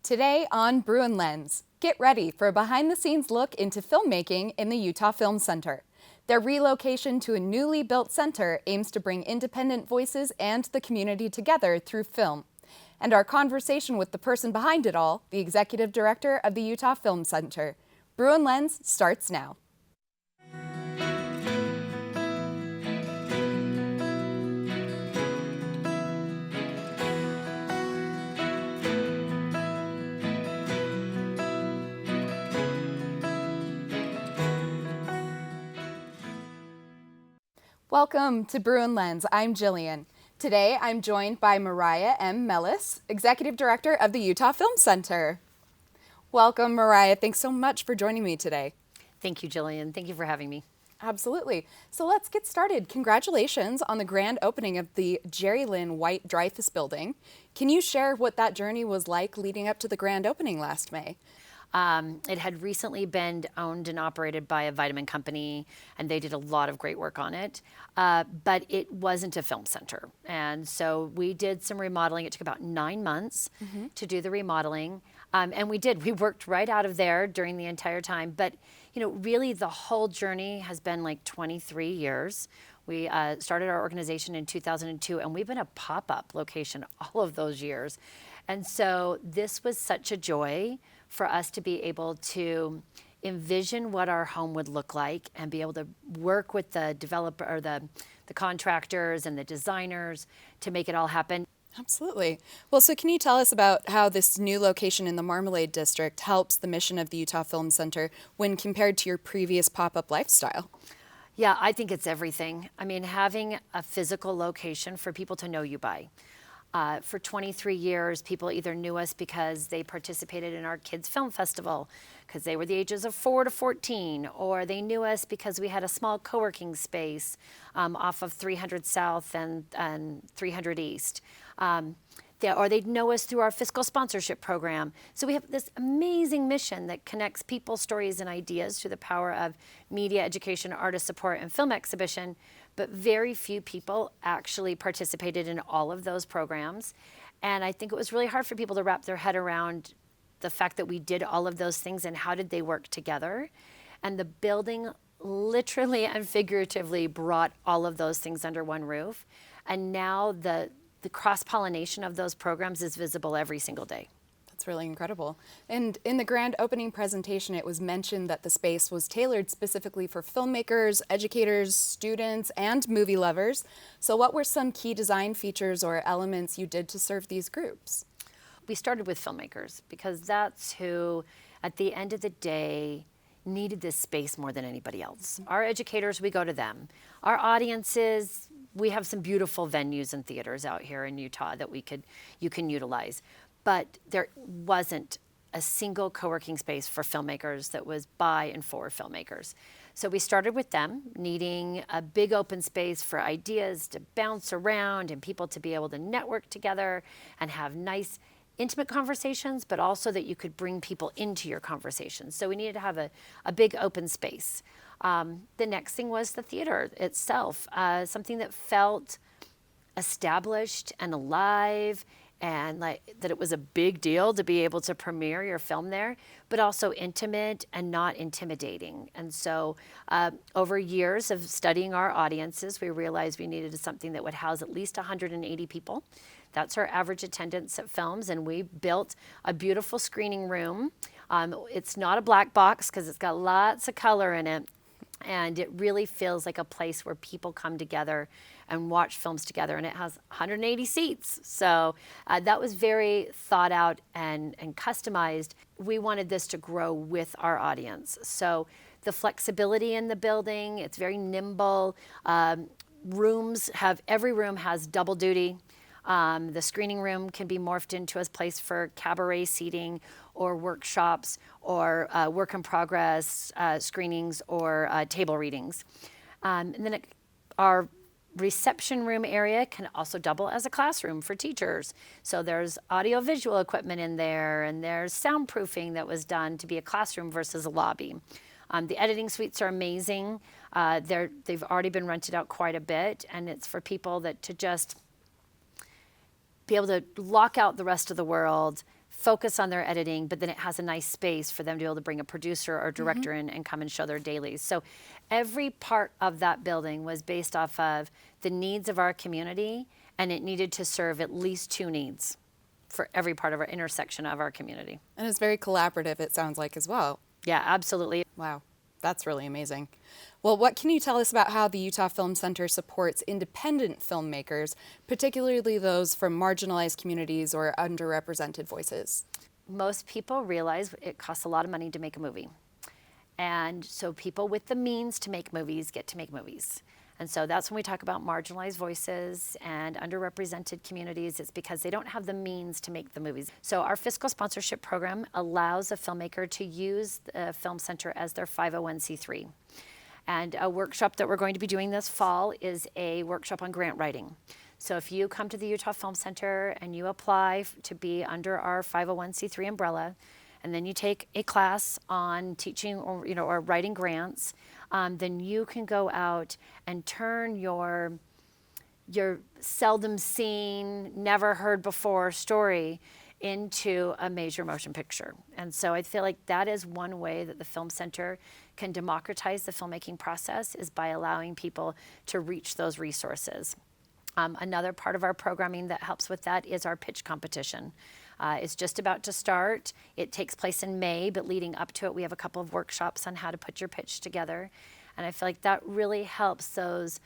Today on Bruin Lens, get ready for a behind-the-scenes look into filmmaking in the Utah Film Center. Their relocation to a newly built center aims to bring independent voices and the community together through film. And our conversation with the person behind it all, the executive director of the Utah Film Center. Bruin Lens starts now. Welcome to Bruin Lens. I'm Jillian. Today I'm joined by Mariah M. Mellus, Executive Director of the Utah Film Center. Welcome, Mariah. Thanks so much for joining me today. Thank you, Jillian. Thank you for having me. Absolutely. So let's get started. Congratulations on the grand opening of the Jerry Lynn White Dreyfus Building. Can you share what that journey was like leading up to the grand opening last May? It had recently been owned and operated by a vitamin company, and they did a lot of great work on it. But it wasn't a film center. And so we did some remodeling. It took about 9 months to do the remodeling. And we did. We worked right out of there during the entire time. But, you know, really the whole journey has been like 23 years. We started our organization in 2002, and we've been a pop-up location all of those years. And so this was such a joy for us to be able to envision what our home would look like and be able to work with the developer or the contractors and the designers to make it all happen. Absolutely. Well, so can you tell us about how this new location in the Marmalade District helps the mission of the Utah Film Center when compared to your previous pop-up lifestyle? Yeah, I think it's everything. I mean, having a physical location for people to know you by. For 23 years, people either knew us because they participated in our Kids Film Festival because they were the ages of 4 to 14, or they knew us because we had a small co-working space off of 300 South and 300 East. Or they'd know us through our fiscal sponsorship program. So we have this amazing mission that connects people, stories, and ideas through the power of media, education, artist support, and film exhibition. But very few people actually participated in all of those programs. And I think it was really hard for people to wrap their head around the fact that we did all of those things and how did they work together. And the building literally and figuratively brought all of those things under one roof. And now the cross-pollination of those programs is visible every single day. That's really incredible. And in the grand opening presentation, it was mentioned that the space was tailored specifically for filmmakers, educators, students, and movie lovers. So what were some key design features or elements you did to serve these groups? We started with filmmakers because that's who, at the end of the day, needed this space more than anybody else. Our educators, we go to them. Our audiences, we have some beautiful venues and theaters out here in Utah that you can utilize. But there wasn't a single co-working space for filmmakers that was by and for filmmakers. So we started with them, needing a big open space for ideas to bounce around and people to be able to network together and have nice, intimate conversations, but also that you could bring people into your conversations. So we needed to have a big open space. The next thing was the theater itself, something that felt established and alive, and like that it was a big deal to be able to premiere your film there, but also intimate and not intimidating. And so over years of studying our audiences, we realized we needed something that would house at least 180 people. That's our average attendance at films, and we built a beautiful screening room. It's not a black box because it's got lots of color in it, and it really feels like a place where people come together and watch films together, and it has 180 seats. So that was very thought out and customized. We wanted this to grow with our audience. So the flexibility in the building, it's very nimble. Every room has double duty. The screening room can be morphed into a place for cabaret seating or workshops or work in progress screenings or table readings. And then our reception room area can also double as a classroom for teachers. So there's audio-visual equipment in there, and there's soundproofing that was done to be a classroom versus a lobby. The editing suites are amazing. They've already been rented out quite a bit, and it's for people that to just be able to lock out the rest of the world, focus on their editing, but then it has a nice space for them to be able to bring a producer or director in and come and show their dailies. So every part of that building was based off of the needs of our community, and it needed to serve at least 2 needs for every part of our intersection of our community. And it's very collaborative, it sounds like, as well. Yeah, absolutely. Wow, that's really amazing. Well, what can you tell us about how the Utah Film Center supports independent filmmakers, particularly those from marginalized communities or underrepresented voices? Most people realize it costs a lot of money to make a movie. And so people with the means to make movies get to make movies. And so that's when we talk about marginalized voices and underrepresented communities. It's because they don't have the means to make the movies. So our fiscal sponsorship program allows a filmmaker to use the Film Center as their 501c3. And a workshop that we're going to be doing this fall is a workshop on grant writing. So if you come to the Utah Film Center and you apply to be under our 501c3 umbrella, and then you take a class on teaching or writing grants, then you can go out and turn your seldom seen, never heard before story into a major motion picture. And so I feel like that is one way that the Film Center can democratize the filmmaking process, is by allowing people to reach those resources. Another part of our programming that helps with that is our pitch competition. It's just about to start. It takes place in May, but leading up to it, we have a couple of workshops on how to put your pitch together. And I feel like that really helps those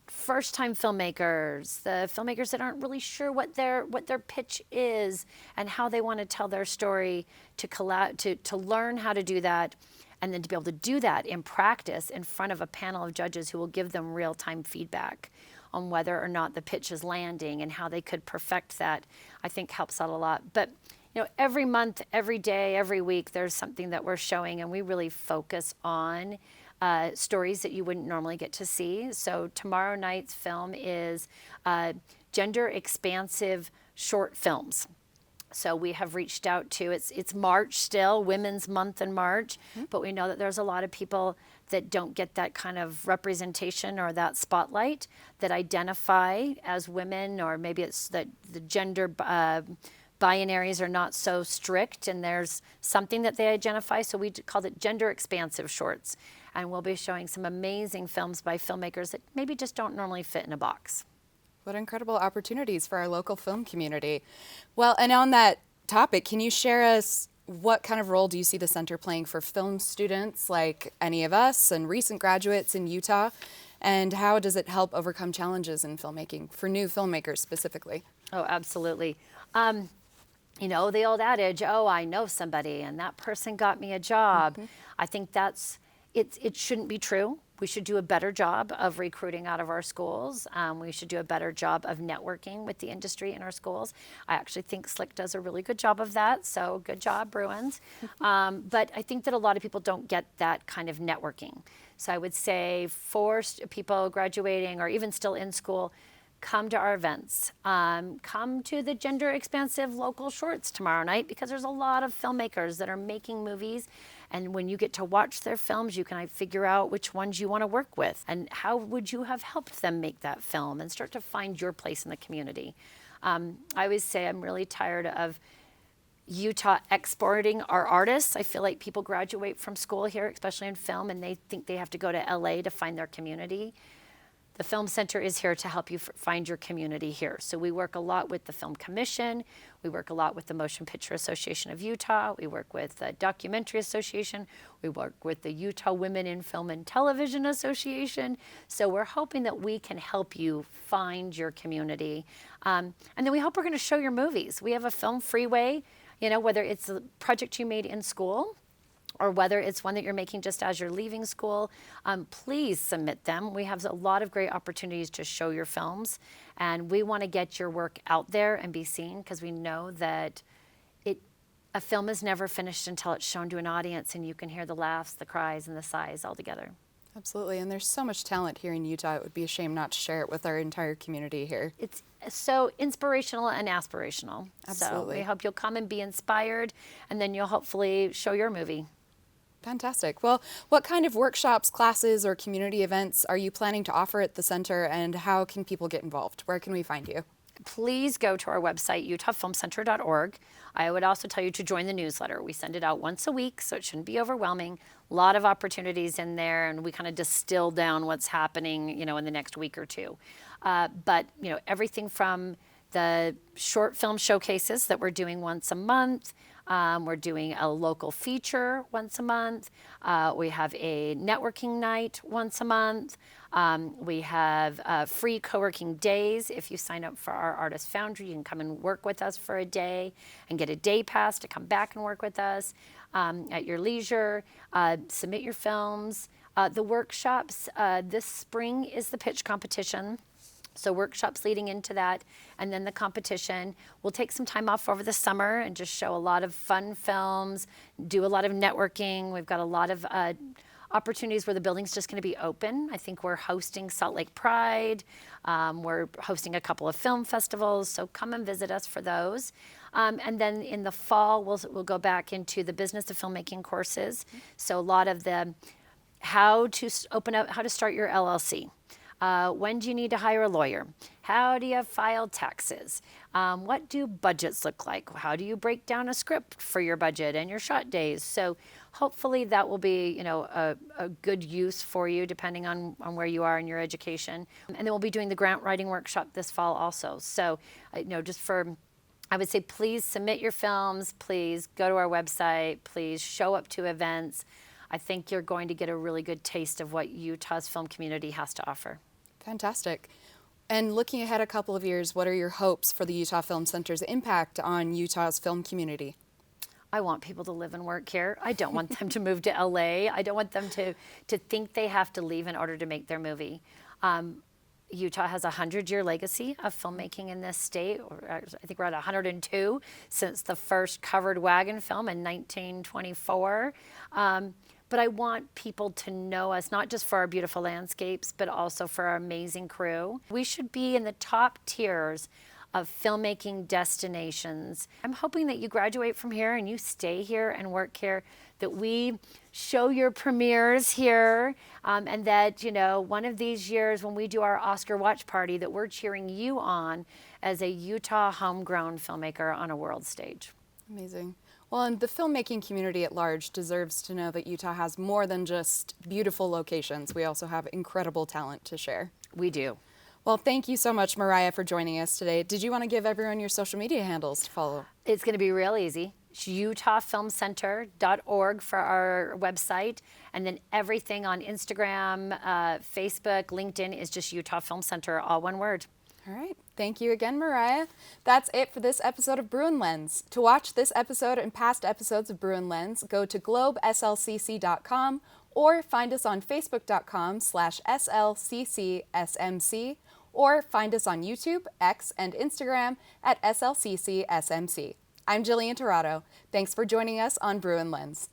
first-time filmmakers, the filmmakers that aren't really sure what their pitch is and how they want to tell their story, to learn how to do that, and then to be able to do that in practice in front of a panel of judges who will give them real-time feedback on whether or not the pitch is landing and how they could perfect that, I think helps out a lot. But every month, every day, every week, there's something that we're showing, and we really focus on stories that you wouldn't normally get to see. So tomorrow night's film is gender expansive short films. So we have reached out to, it's March still, Women's Month in March, but we know that there's a lot of people that don't get that kind of representation or that spotlight, that identify as women, or maybe it's that the gender binaries are not so strict, and there's something that they identify. So we called it gender expansive shorts. And we'll be showing some amazing films by filmmakers that maybe just don't normally fit in a box. What incredible opportunities for our local film community. Well, and on that topic, can you share us what kind of role do you see the center playing for film students like any of us and recent graduates in Utah? And how does it help overcome challenges in filmmaking for new filmmakers specifically? Oh, absolutely. The old adage, oh, I know somebody and that person got me a job. I think it shouldn't be true. We should do a better job of recruiting out of our schools. We should do a better job of networking with the industry in our schools. I actually think Slick does a really good job of that, so good job, Bruins. But I think that a lot of people don't get that kind of networking. So I would say for people graduating or even still in school, come to our events. Come to the Gender Expansive local shorts tomorrow night, because there's a lot of filmmakers that are making movies. And when you get to watch their films, you can figure out which ones you want to work with and how would you have helped them make that film, and start to find your place in the community. I always say I'm really tired of Utah exporting our artists. I feel like people graduate from school here, especially in film, and they think they have to go to LA to find their community. The Film Center is here to help you find your community here. So we work a lot with the Film Commission. We work a lot with the Motion Picture Association of Utah. We work with the Documentary Association. We work with the Utah Women in Film and Television Association. So we're hoping that we can help you find your community. And then we hope we're going to show your movies. We have a film freeway, whether it's a project you made in school, or whether it's one that you're making just as you're leaving school, please submit them. We have a lot of great opportunities to show your films, and we want to get your work out there and be seen, because we know that a film is never finished until it's shown to an audience and you can hear the laughs, the cries, and the sighs all together. Absolutely, and there's so much talent here in Utah. It would be a shame not to share it with our entire community here. It's so inspirational and aspirational. Absolutely. So we hope you'll come and be inspired, and then you'll hopefully show your movie. Fantastic. Well, what kind of workshops, classes, or community events are you planning to offer at the center, and how can people get involved? Where can we find you? please go to our website, utahfilmcenter.org. I would also tell you to join the newsletter. We send it out once a week, so it shouldn't be overwhelming. A lot of opportunities in there, and we kind of distill down what's happening, in the next week or two. But everything from the short film showcases that we're doing once a month. We're doing a local feature once a month. We have a networking night once a month. We have free co-working days. If you sign up for our Artist Foundry, you can come and work with us for a day and get a day pass to come back and work with us at your leisure. Submit your films. The workshops, this spring is the pitch competition. So workshops leading into that, and then the competition. We'll take some time off over the summer and just show a lot of fun films, do a lot of networking. We've got a lot of opportunities where the building's just going to be open. I think we're hosting Salt Lake Pride. We're hosting a couple of film festivals, so come and visit us for those. And then in the fall, we'll go back into the business of filmmaking courses. So a lot of the how to start your LLC. When do you need to hire a lawyer? How do you file taxes? What do budgets look like? How do you break down a script for your budget and your shot days? So hopefully that will be, a good use for you depending on where you are in your education. And then we'll be doing the grant writing workshop this fall also. So, I would say please submit your films, please go to our website, please show up to events. I think you're going to get a really good taste of what Utah's film community has to offer. Fantastic. And looking ahead a couple of years, what are your hopes for the Utah Film Center's impact on Utah's film community? I want people to live and work here. I don't want them to move to LA. I don't want them to think they have to leave in order to make their movie. Utah has a 100-year legacy of filmmaking in this state. I think we're at 102 since the first covered wagon film in 1924. But I want people to know us, not just for our beautiful landscapes, but also for our amazing crew. We should be in the top tiers of filmmaking destinations. I'm hoping that you graduate from here and you stay here and work here, that we show your premieres here, and that, one of these years when we do our Oscar watch party, that we're cheering you on as a Utah homegrown filmmaker on a world stage. Amazing. Well, and the filmmaking community at large deserves to know that Utah has more than just beautiful locations. We also have incredible talent to share. We do. Well, thank you so much, Mariah, for joining us today. Did you want to give everyone your social media handles to follow? It's going to be real easy. It's utahfilmcenter.org for our website. And then everything on Instagram, Facebook, LinkedIn is just Utah Film Center, all one word. All right. Thank you again, Mariah. That's it for this episode of Bruin Lens. To watch this episode and past episodes of Bruin Lens, go to globeslcc.com or find us on facebook.com/slccsmc or find us on YouTube, X, and Instagram at slccsmc. I'm Jillian Tirado. Thanks for joining us on Bruin Lens.